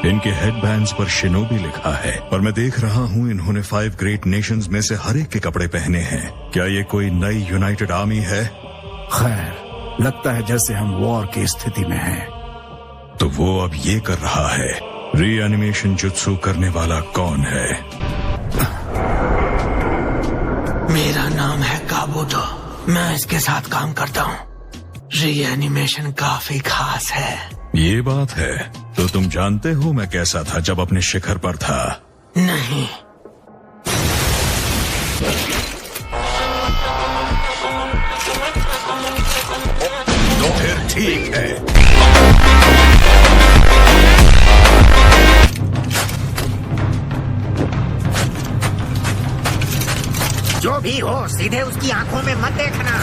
इनके हेडबैंड्स पर शिनोबी लिखा है, पर मैं देख रहा हूँ इन्होंने 5 ग्रेट नेशंस में से हर एक के कपड़े पहने हैं। क्या ये कोई नई यूनाइटेड आर्मी है? खैर, लगता है जैसे हम वॉर की स्थिति में हैं। तो वो अब ये कर रहा है। रीएनिमेशन जुत्सु करने वाला कौन है? मेरा नाम है काबूतो। मैं इसके साथ काम करता हूँ। रीएनिमेशन काफी खास है। ये बात है। तो तुम जानते हो मैं कैसा था जब अपने शिखर पर था? नहीं। तो फिर ठीक है। जो भी हो, सीधे उसकी आंखों में मत देखना।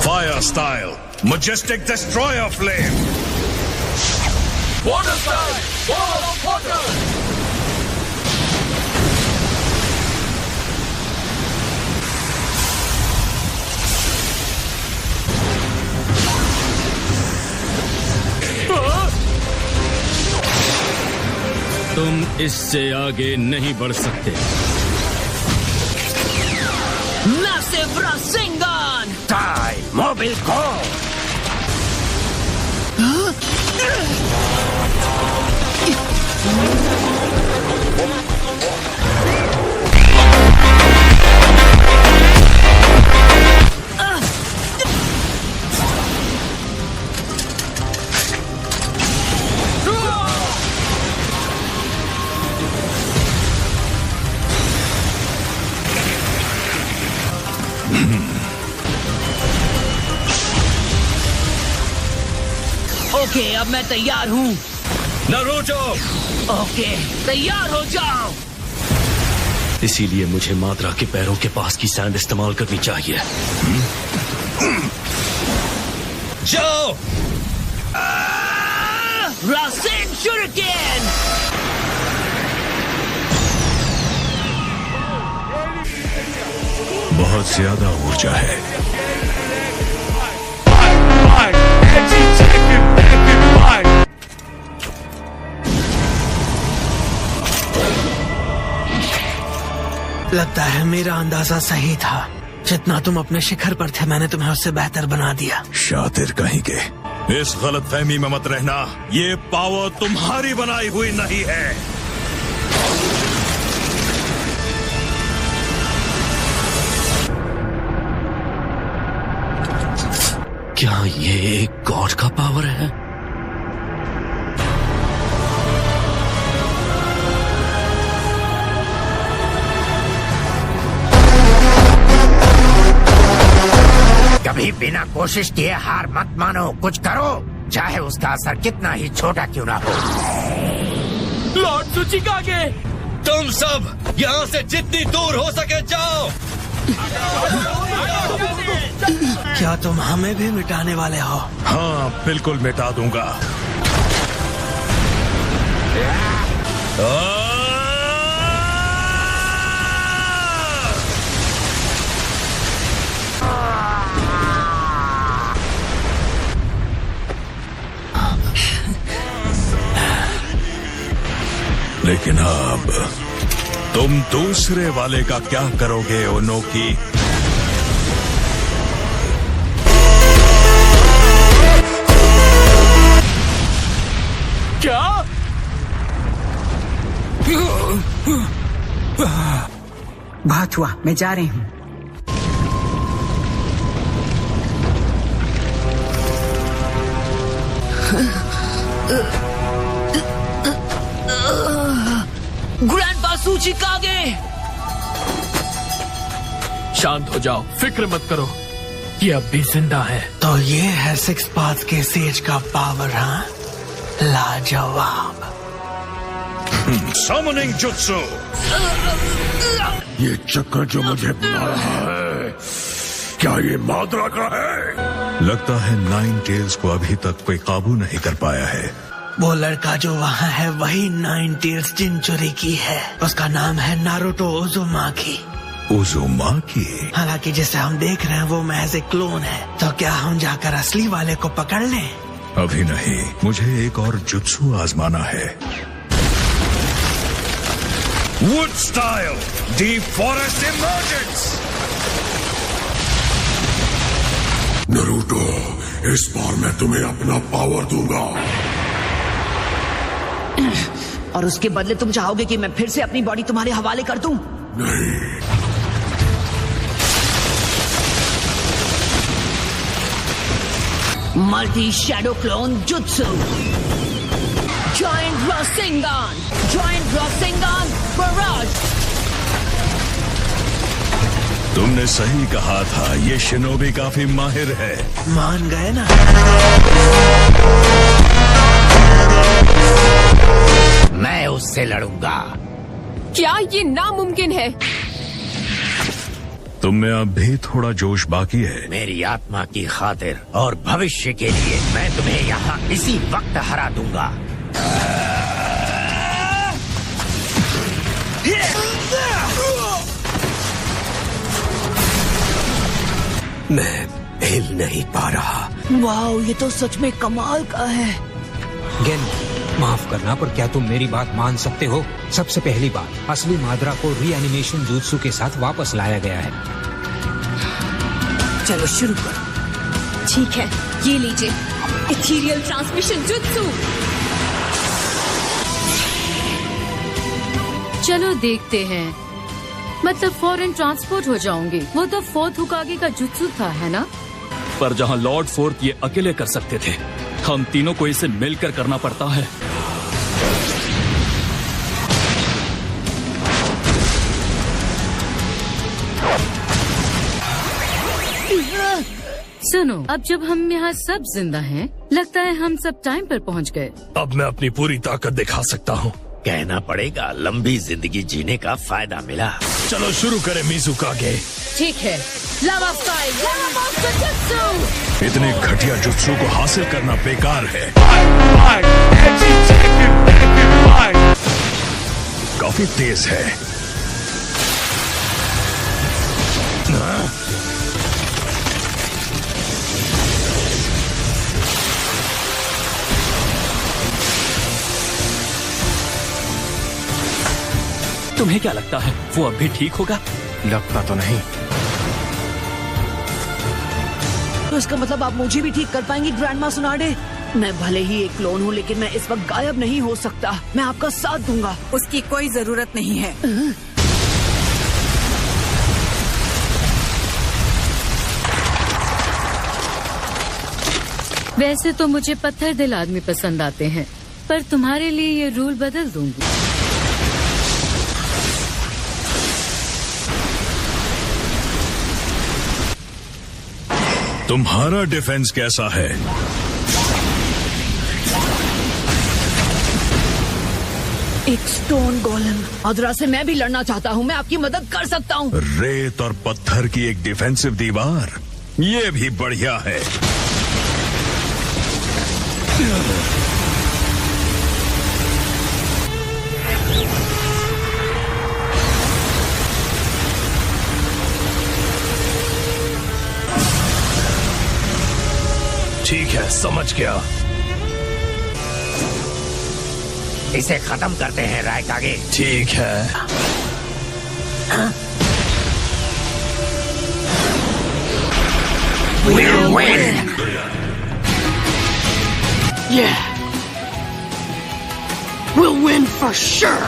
Fire style, majestic destroyer flame. Water style, wall of water. तुम इससे आगे नहीं बढ़ सकते। Massive Rasengan! Die, mobile go! Okay, अब मैं तैयार हूँ। नारुतो! ओके, तैयार हो जाओ। इसीलिए मुझे माद्रा के पैरों के पास की सैंड इस्तेमाल करनी चाहिए। जाओ! रासेन शुरिकेन! बहुत ज्यादा ऊर्जा है। लगता है मेरा अंदाजा सही था। जितना तुम अपने शिखर पर थे, मैंने तुम्हें उससे बेहतर बना दिया। शातिर कहीं के। इस गलतफहमी में मत रहना। ये पावर तुम्हारी बनाई हुई नहीं है। क्या ये एक गॉड का पावर है? कभी बिना कोशिश किए हार मत मानो। कुछ करो, चाहे उसका असर कितना ही छोटा क्यों ना हो। लॉर्ड सुचिकागे! तुम सब यहाँ से जितनी दूर हो सके जाओ। क्या तुम हमें भी मिटाने वाले हो? हाँ, बिल्कुल मिटा दूंगा। लेकिन अब तुम दूसरे वाले का क्या करोगे ओनोकी? क्या? बहुत हुआ, मैं जा रही हूँ। सूचिकागे। शांत हो जाओ, फिक्र मत करो, ये अब भी जिंदा है। तो ये है सिक्स पाथ के सेज का पावर, हाँ? लाजवाब। Summoning Jutsu! ये चक्कर जो मुझे बुला रहा है, क्या ये माद्रा का है? लगता है नाइन टेल्स को अभी तक कोई काबू नहीं कर पाया है। वो लड़का जो वहाँ है वही नाइन टेल्स जिनचुरी की है। उसका नाम है नारुतो उज़ुमाकी। उज़ुमाकी? हालांकि जिसे हम देख रहे हैं वो महज एक क्लोन है। तो क्या हम जाकर असली वाले को पकड़ लें? अभी नहीं, मुझे एक और जुत्सु आजमाना है। Wood style deep forest emergence. Naruto, इस बार मैं तुम्हें अपना पावर दूंगा। और उसके बदले तुम चाहोगे कि मैं फिर से अपनी बॉडी तुम्हारे हवाले कर दूं? नहीं। Multi shadow clone jutsu, giant Rasengan, giant Rasengan barrage. तुमने सही कहा था, ये शिनोबी काफी माहिर है। मान गए ना? मैं उससे लड़ूंगा। क्या ये नामुमकिन है? तुम में अब भी थोड़ा जोश बाकी है। मेरी आत्मा की खातिर और भविष्य के लिए मैं तुम्हें यहाँ इसी वक्त हरा दूंगा। मैं हिल नहीं पा रहा। वाओ, ये तो सच में कमाल का है। गेन, माफ करना, पर क्या तुम मेरी बात मान सकते हो? सबसे पहली बात, असली माद्रा को रीएनिमेशन जुत्सु के साथ वापस लाया गया है। चलो शुरू करो। ठीक है, ये लीजिए इथीरियल ट्रांसमिशन जुत्सु। चलो देखते हैं, मतलब फॉरेन ट्रांसपोर्ट हो जाऊंगी। वो तो फोर्थ हुकागे का जुत्सु था, है ना? पर जहाँ लॉर्ड फोर्थ ये अकेले कर सकते थे, हम तीनों को इसे मिलकर करना पड़ता है। सुनो, अब जब हम यहाँ सब जिंदा हैं, लगता है हम सब टाइम पर पहुँच गए। अब मैं अपनी पूरी ताकत दिखा सकता हूँ। कहना पड़ेगा, लंबी जिंदगी जीने का फायदा मिला। चलो शुरू करें मिज़ुकागे। ठीक है, लावा स्टाइल, लावा मास्टर जुत्सु। इतने घटिया जुत्सु को हासिल करना बेकार है। काफी तेज है। तुम्हें क्या लगता है वो अब भी ठीक होगा? लगता तो नहीं। तो इसका मतलब आप मुझे भी ठीक कर पाएंगी ग्रैंडमा सुनाडे? मैं भले ही एक क्लोन हूँ, लेकिन मैं इस वक्त गायब नहीं हो सकता। मैं आपका साथ दूंगा। उसकी कोई जरूरत नहीं है। वैसे तो मुझे पत्थर दिल आदमी पसंद आते हैं, पर तुम्हारे लिए ये रूल बदल दूंगी। तुम्हारा डिफेंस कैसा है? एक स्टोन गोलम। अदरा से मैं भी लड़ना चाहता हूँ, मैं आपकी मदद कर सकता हूँ। रेत और पत्थर की एक डिफेंसिव दीवार, ये भी बढ़िया है। ठीक है, समझ गया। इसे खत्म करते हैं रायकागे। ठीक है। We'll win. Yeah. We'll win for sure.